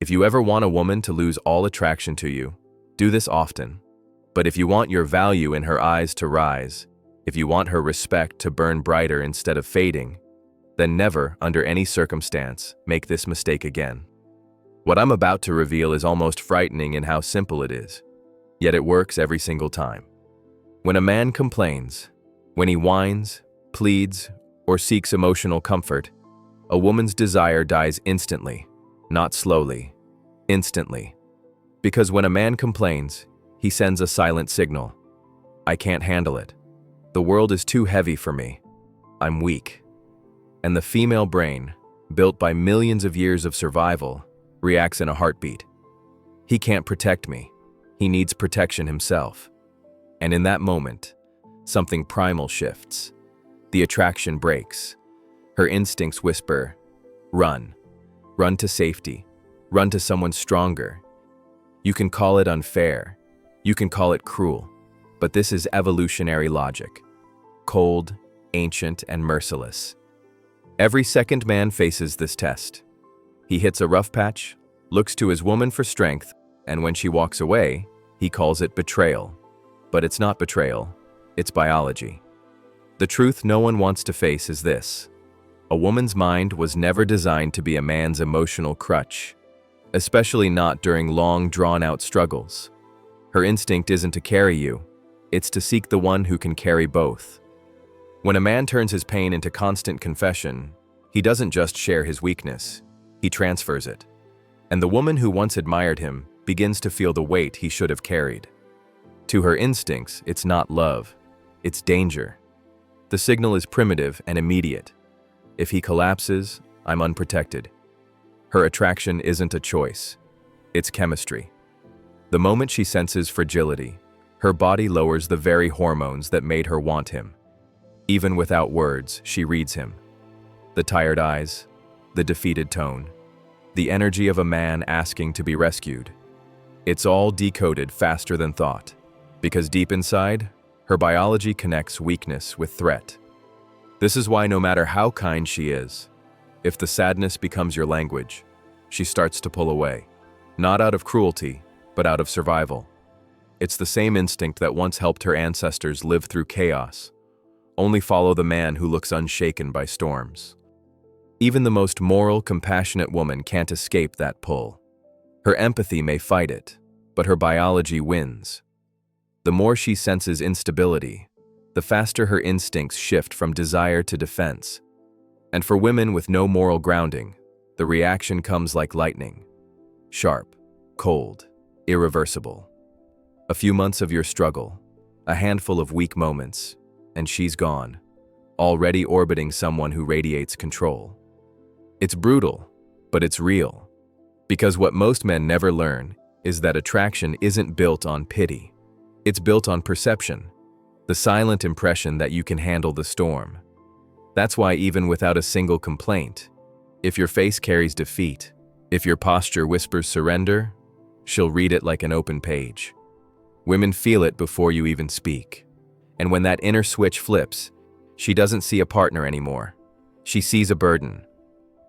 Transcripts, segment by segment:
If you ever want a woman to lose all attraction to you, do this often. But if you want your value in her eyes to rise, if you want her respect to burn brighter instead of fading, then never, under any circumstance, make this mistake again. What I'm about to reveal is almost frightening in how simple it is, yet it works every single time. When a man complains, when he whines, pleads, or seeks emotional comfort, a woman's desire dies instantly, not slowly, instantly. Because when a man complains, he sends a silent signal. I can't handle it. The world is too heavy for me. I'm weak. And the female brain, built by millions of years of survival, reacts in a heartbeat. He can't protect me. He needs protection himself. And in that moment, something primal shifts. The attraction breaks. Her instincts whisper, run. Run to safety. Run to someone stronger. You can call it unfair. You can call it cruel. But this is evolutionary logic. Cold, ancient, and merciless. Every second man faces this test. He hits a rough patch, looks to his woman for strength, and when she walks away, he calls it betrayal. But it's not betrayal, it's biology. The truth no one wants to face is this. A woman's mind was never designed to be a man's emotional crutch, especially not during long, drawn-out struggles. Her instinct isn't to carry you, it's to seek the one who can carry both. When a man turns his pain into constant confession, he doesn't just share his weakness, he transfers it. And the woman who once admired him begins to feel the weight he should have carried. To her instincts, it's not love, it's danger. The signal is primitive and immediate. If he collapses, I'm unprotected. Her attraction isn't a choice, it's chemistry. The moment she senses fragility, her body lowers the very hormones that made her want him. Even without words, she reads him. The tired eyes, the defeated tone, the energy of a man asking to be rescued. It's all decoded faster than thought, because deep inside, her biology connects weakness with threat. This is why no matter how kind she is, if the sadness becomes your language, she starts to pull away, not out of cruelty, but out of survival. It's the same instinct that once helped her ancestors live through chaos. Only follow the man who looks unshaken by storms. Even the most moral, compassionate woman can't escape that pull. Her empathy may fight it, but her biology wins. The more she senses instability, the faster her instincts shift from desire to defense. And for women with no moral grounding, the reaction comes like lightning. Sharp, cold, irreversible. A few months of your struggle, a handful of weak moments, and she's gone, already orbiting someone who radiates control. It's brutal, but it's real. Because what most men never learn is that attraction isn't built on pity. It's built on perception, the silent impression that you can handle the storm. That's why even without a single complaint, if your face carries defeat, if your posture whispers surrender, she'll read it like an open page. Women feel it before you even speak. And when that inner switch flips, she doesn't see a partner anymore. She sees a burden.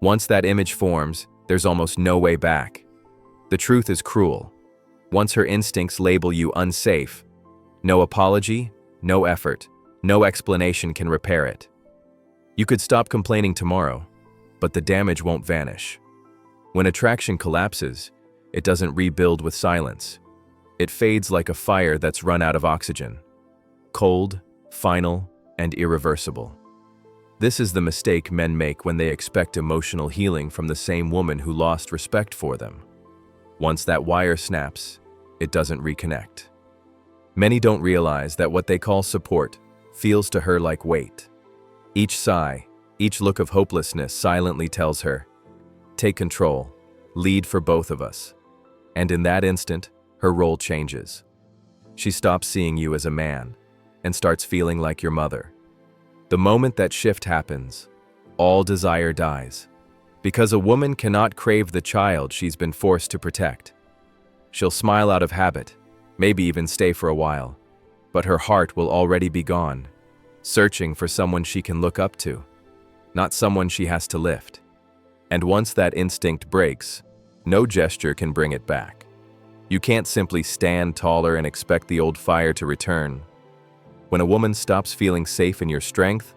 Once that image forms, there's almost no way back. The truth is cruel. Once her instincts label you unsafe, no apology, no effort, no explanation can repair it. You could stop complaining tomorrow, but the damage won't vanish. When attraction collapses, it doesn't rebuild with silence. It fades like a fire that's run out of oxygen. Cold, final, and irreversible. This is the mistake men make when they expect emotional healing from the same woman who lost respect for them. Once that wire snaps, it doesn't reconnect. Many don't realize that what they call support feels to her like weight. Each sigh, each look of hopelessness silently tells her, take control, lead for both of us. And in that instant, her role changes. She stops seeing you as a man and starts feeling like your mother. The moment that shift happens, all desire dies, because a woman cannot crave the child she's been forced to protect. She'll smile out of habit, maybe even stay for a while, but her heart will already be gone, searching for someone she can look up to, not someone she has to lift. And once that instinct breaks, No gesture can bring it back. You can't simply stand taller and expect the old fire to return. When a woman stops feeling safe in your strength,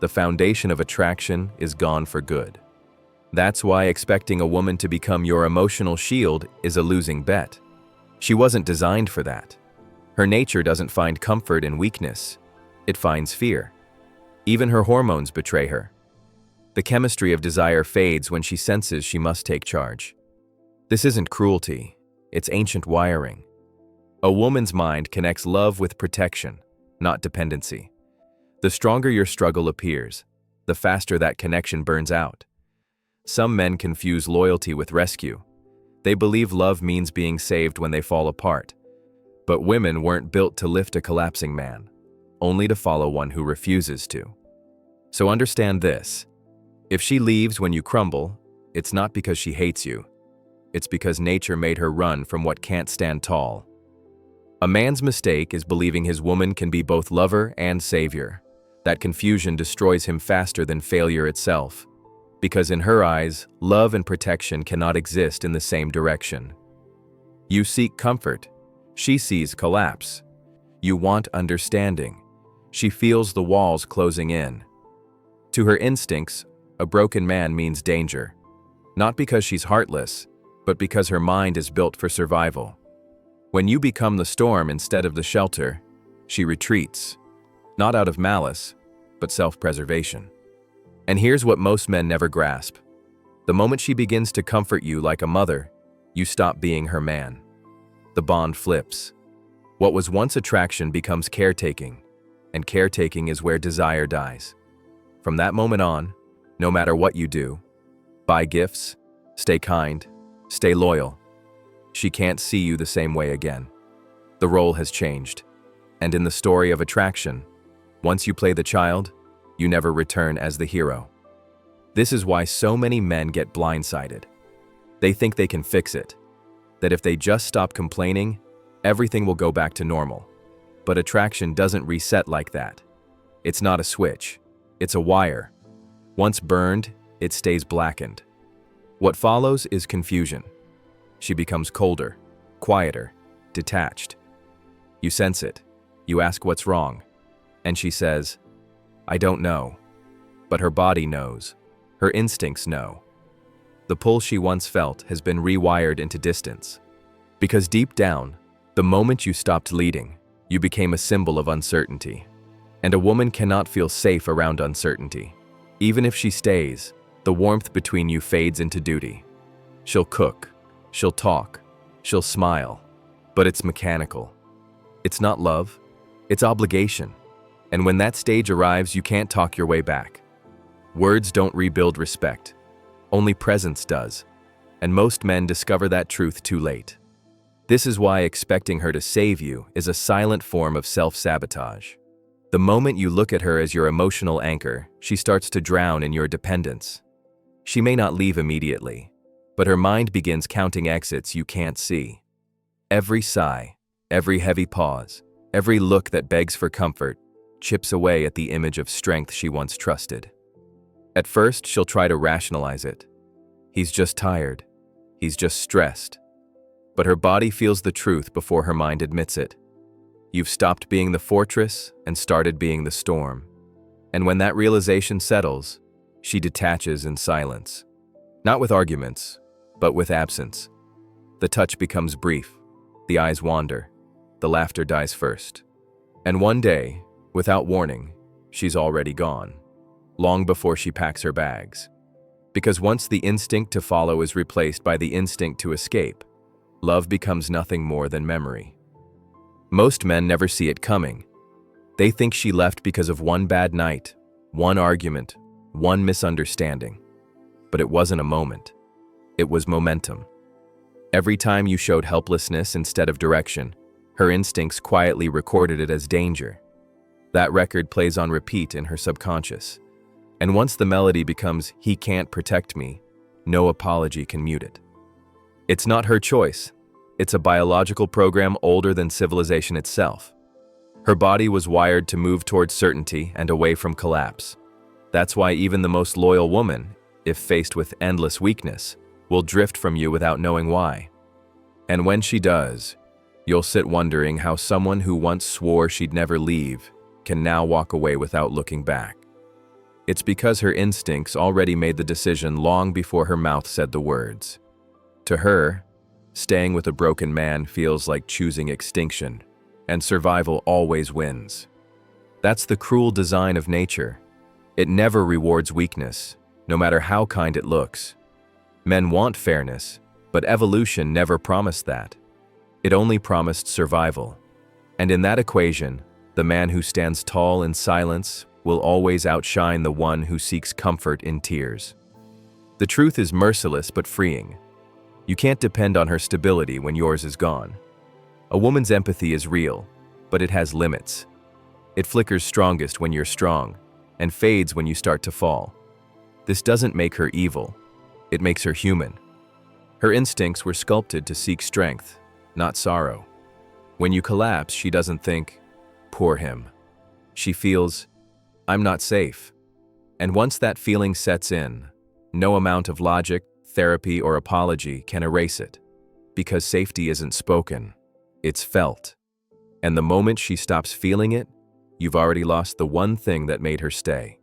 the foundation of attraction is gone for good. That's why expecting a woman to become your emotional shield is a losing bet. She wasn't designed for that. Her nature doesn't find comfort in weakness. It finds fear. Even her hormones betray her. The chemistry of desire fades when she senses she must take charge. This isn't cruelty, it's ancient wiring. A woman's mind connects love with protection, not dependency. The stronger your struggle appears, the faster that connection burns out. Some men confuse loyalty with rescue. They believe love means being saved when they fall apart. But women weren't built to lift a collapsing man, only to follow one who refuses to. So understand this. If she leaves when you crumble, it's not because she hates you. It's because nature made her run from what can't stand tall. A man's mistake is believing his woman can be both lover and savior. That confusion destroys him faster than failure itself. Because in her eyes, love and protection cannot exist in the same direction. You seek comfort. She sees collapse. You want understanding. She feels the walls closing in. To her instincts, a broken man means danger. Not because she's heartless, but because her mind is built for survival. When you become the storm instead of the shelter, she retreats. Not out of malice, but self-preservation. And here's what most men never grasp. The moment she begins to comfort you like a mother, you stop being her man. The bond flips. What was once attraction becomes caretaking, and caretaking is where desire dies. From that moment on, no matter what you do, buy gifts, stay kind, stay loyal, she can't see you the same way again. The role has changed. And in the story of attraction, once you play the child, you never return as the hero. This is why so many men get blindsided. They think they can fix it, that if they just stop complaining, everything will go back to normal. But attraction doesn't reset like that. It's not a switch, it's a wire. Once burned, it stays blackened. What follows is confusion. She becomes colder, quieter, detached. You sense it. You ask what's wrong. And she says, I don't know. But her body knows. Her instincts know. The pull she once felt has been rewired into distance. Because deep down, the moment you stopped leading, you became a symbol of uncertainty. And a woman cannot feel safe around uncertainty. Even if she stays, the warmth between you fades into duty. She'll cook, she'll talk, she'll smile, but it's mechanical. It's not love, it's obligation. And when that stage arrives, you can't talk your way back. Words don't rebuild respect. Only presence does. And most men discover that truth too late. This is why expecting her to save you is a silent form of self-sabotage. The moment you look at her as your emotional anchor, she starts to drown in your dependence. She may not leave immediately, but her mind begins counting exits you can't see. Every sigh, every heavy pause, every look that begs for comfort chips away at the image of strength she once trusted. At first, she'll try to rationalize it. He's just tired. He's just stressed. But her body feels the truth before her mind admits it. You've stopped being the fortress and started being the storm. And when that realization settles, she detaches in silence. Not with arguments, but with absence. The touch becomes brief. The eyes wander. The laughter dies first. And one day, without warning, she's already gone. Long before she packs her bags. Because once the instinct to follow is replaced by the instinct to escape, love becomes nothing more than memory. Most men never see it coming. They think she left because of one bad night, one argument, one misunderstanding. But it wasn't a moment. It was momentum. Every time you showed helplessness instead of direction, her instincts quietly recorded it as danger. That record plays on repeat in her subconscious. And once the melody becomes, "He can't protect me," no apology can mute it. It's not her choice. It's a biological program older than civilization itself. Her body was wired to move towards certainty and away from collapse. That's why even the most loyal woman, if faced with endless weakness, will drift from you without knowing why. And when she does, you'll sit wondering how someone who once swore she'd never leave can now walk away without looking back. It's because her instincts already made the decision long before her mouth said the words. To her, staying with a broken man feels like choosing extinction, and survival always wins. That's the cruel design of nature. It never rewards weakness, no matter how kind it looks. Men want fairness, but evolution never promised that. It only promised survival. And in that equation, the man who stands tall in silence will always outshine the one who seeks comfort in tears. The truth is merciless but freeing. You can't depend on her stability when yours is gone. A woman's empathy is real, but it has limits. It flickers strongest when you're strong, and fades when you start to fall. This doesn't make her evil. It makes her human. Her instincts were sculpted to seek strength, not sorrow. When you collapse, she doesn't think, "Poor him." She feels, "I'm not safe." And once that feeling sets in, no amount of logic, therapy, or apology can erase it. Because safety isn't spoken, it's felt. And the moment she stops feeling it, you've already lost the one thing that made her stay.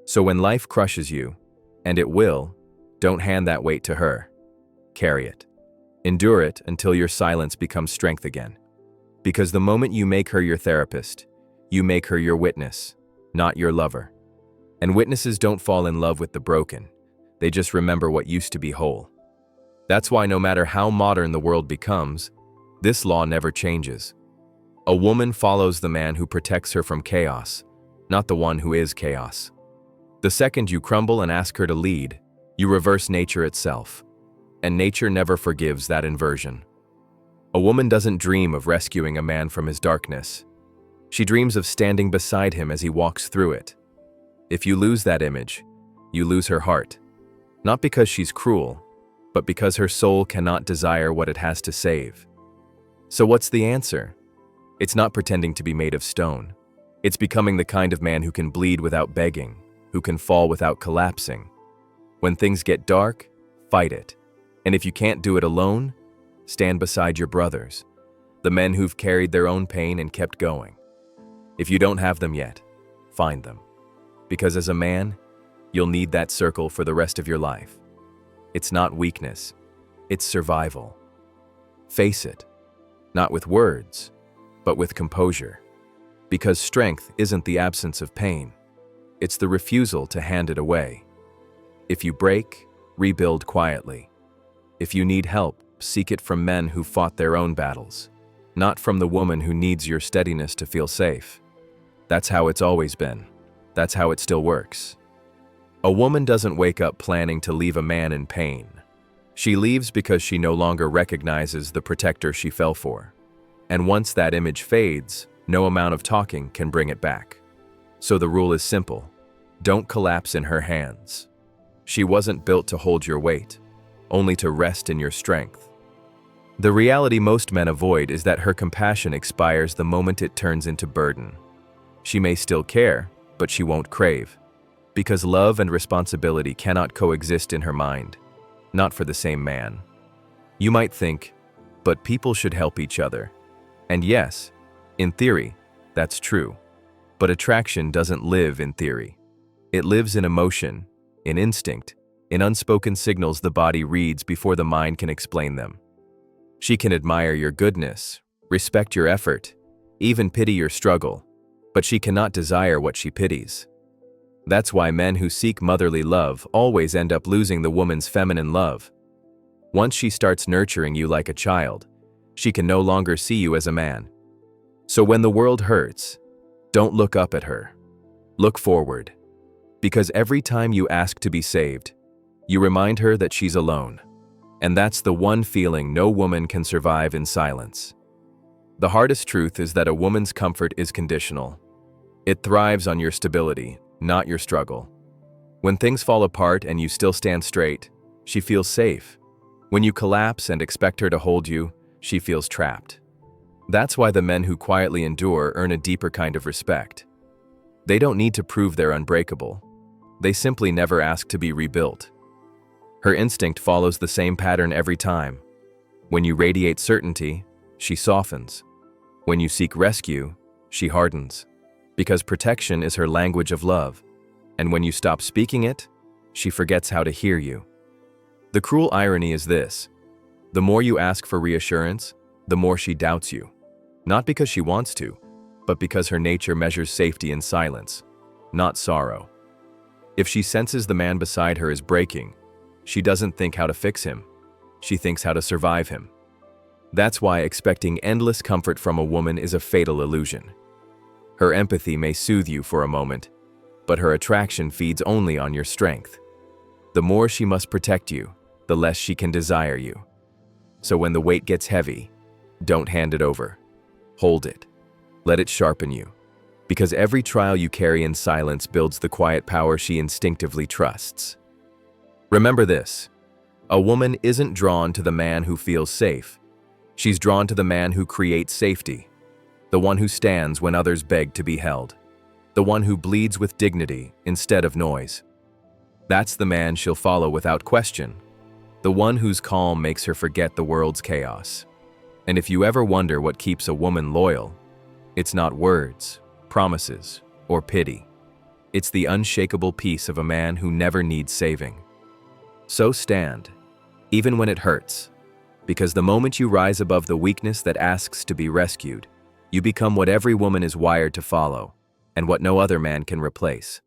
So when life crushes you, and it will, don't hand that weight to her. Carry it. Endure it until your silence becomes strength again. Because the moment you make her your therapist, you make her your witness, not your lover. And witnesses don't fall in love with the broken. They just remember what used to be whole. That's why no matter how modern the world becomes, this law never changes. A woman follows the man who protects her from chaos, not the one who is chaos. The second you crumble and ask her to lead, you reverse nature itself. And nature never forgives that inversion. A woman doesn't dream of rescuing a man from his darkness. She dreams of standing beside him as he walks through it. If you lose that image, you lose her heart. Not because she's cruel, but because her soul cannot desire what it has to save. So what's the answer? It's not pretending to be made of stone. It's becoming the kind of man who can bleed without begging, who can fall without collapsing. When things get dark, fight it. And if you can't do it alone, stand beside your brothers, the men who've carried their own pain and kept going. If you don't have them yet, find them. Because as a man, you'll need that circle for the rest of your life. It's not weakness, it's survival. Face it, not with words, but with composure. Because strength isn't the absence of pain, it's the refusal to hand it away. If you break, rebuild quietly. If you need help, seek it from men who fought their own battles, not from the woman who needs your steadiness to feel safe. That's how it's always been. That's how it still works. A woman doesn't wake up planning to leave a man in pain. She leaves because she no longer recognizes the protector she fell for. And once that image fades, no amount of talking can bring it back. So the rule is simple. Don't collapse in her hands. She wasn't built to hold your weight, only to rest in your strength. The reality most men avoid is that her compassion expires the moment it turns into burden. She may still care, but she won't crave. Because love and responsibility cannot coexist in her mind, not for the same man. You might think, but people should help each other. And yes, in theory, that's true. But attraction doesn't live in theory. It lives in emotion, in instinct, in unspoken signals the body reads before the mind can explain them. She can admire your goodness, respect your effort, even pity your struggle, but she cannot desire what she pities. That's why men who seek motherly love always end up losing the woman's feminine love. Once she starts nurturing you like a child, she can no longer see you as a man. So when the world hurts, don't look up at her. Look forward. Because every time you ask to be saved, you remind her that she's alone. And that's the one feeling no woman can survive in silence. The hardest truth is that a woman's comfort is conditional. It thrives on your stability, not your struggle. When things fall apart and you still stand straight, she feels safe. When you collapse and expect her to hold you, she feels trapped. That's why the men who quietly endure earn a deeper kind of respect. They don't need to prove they're unbreakable. They simply never ask to be rebuilt. Her instinct follows the same pattern every time. When you radiate certainty, she softens. When you seek rescue, she hardens. Because protection is her language of love. And when you stop speaking it, she forgets how to hear you. The cruel irony is this: the more you ask for reassurance, the more she doubts you. Not because she wants to, but because her nature measures safety in silence, not sorrow. If she senses the man beside her is breaking, she doesn't think how to fix him. She thinks how to survive him. That's why expecting endless comfort from a woman is a fatal illusion. Her empathy may soothe you for a moment, but her attraction feeds only on your strength. The more she must protect you, the less she can desire you. So when the weight gets heavy, don't hand it over. Hold it. Let it sharpen you. Because every trial you carry in silence builds the quiet power she instinctively trusts. Remember this: a woman isn't drawn to the man who feels safe. She's drawn to the man who creates safety. The one who stands when others beg to be held. The one who bleeds with dignity instead of noise. That's the man she'll follow without question. The one whose calm makes her forget the world's chaos. And if you ever wonder what keeps a woman loyal, it's not words, promises, or pity. It's the unshakable peace of a man who never needs saving. So stand, even when it hurts, because the moment you rise above the weakness that asks to be rescued, you become what every woman is wired to follow, and what no other man can replace.